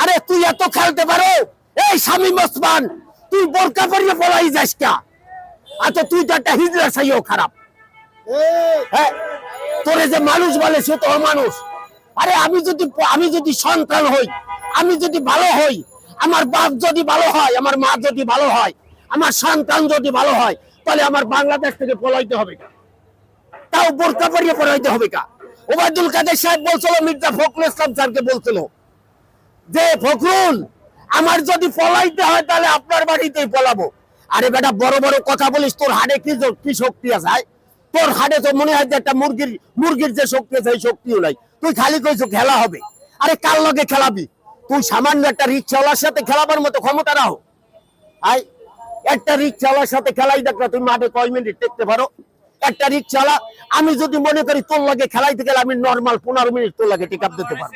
আরে তুই এত খেলতে পারো? এই শামীম ওসমান, তুই বোরকা পরিয়ে পলাই যাস কা? আচ্ছা তুই তো একটা হিজড়া সাইও খারাপ। হ্যাঁ, তোরে যে মানুষ বলে সে তো অমানুষ। আরে আমি যদি সন্তান হই, আমি যদি ভালো হই, আমার বাপ যদি ভালো হয়, আমার মা যদি ভালো হয়, আমার সন্তান যদি ভালো হয়, তাহলে আমার বাংলাদেশ থেকে পলাইতে হবে না, তাও বোরকা পরিয়ে পলাইতে হবে কা? ওবায়দুল কাদের সাহেব বলছিল, মির্জা ফখরুল ইসলাম স্যারকে বলছিল যে ফখরুল, আমার যদি পলাইতে হয় তাহলে আপনার বাড়িতেই পলাবো। আরে বেটা, বড় বড় কথা বলিস, তোর হাড়ে কি শক্তি আছে? তোর হাড়ে তো মনে হয় যে একটা মুরগির যে শক্তি আছে সেই শক্তিও নাই। তুই খালি কইছো খেলা হবে। আরে কার লগে খেলাবি? তুই সামান্য একটা রিক্সাওয়ালার সাথে খেলাবার মতো ক্ষমতা রাখো? আই একটা রিক্সাওয়ালার সাথে খেলাই দেখ না, তুমি মাঠে কয় মিনিট টেকতে পারো? একটা রিক্সাওয়ালা, আমি যদি মনে করি তোর লগে খেলাইতে গেলে আমি নর্মাল 15 মিনিট তোর লগে টেক আপ দিতে পারবো।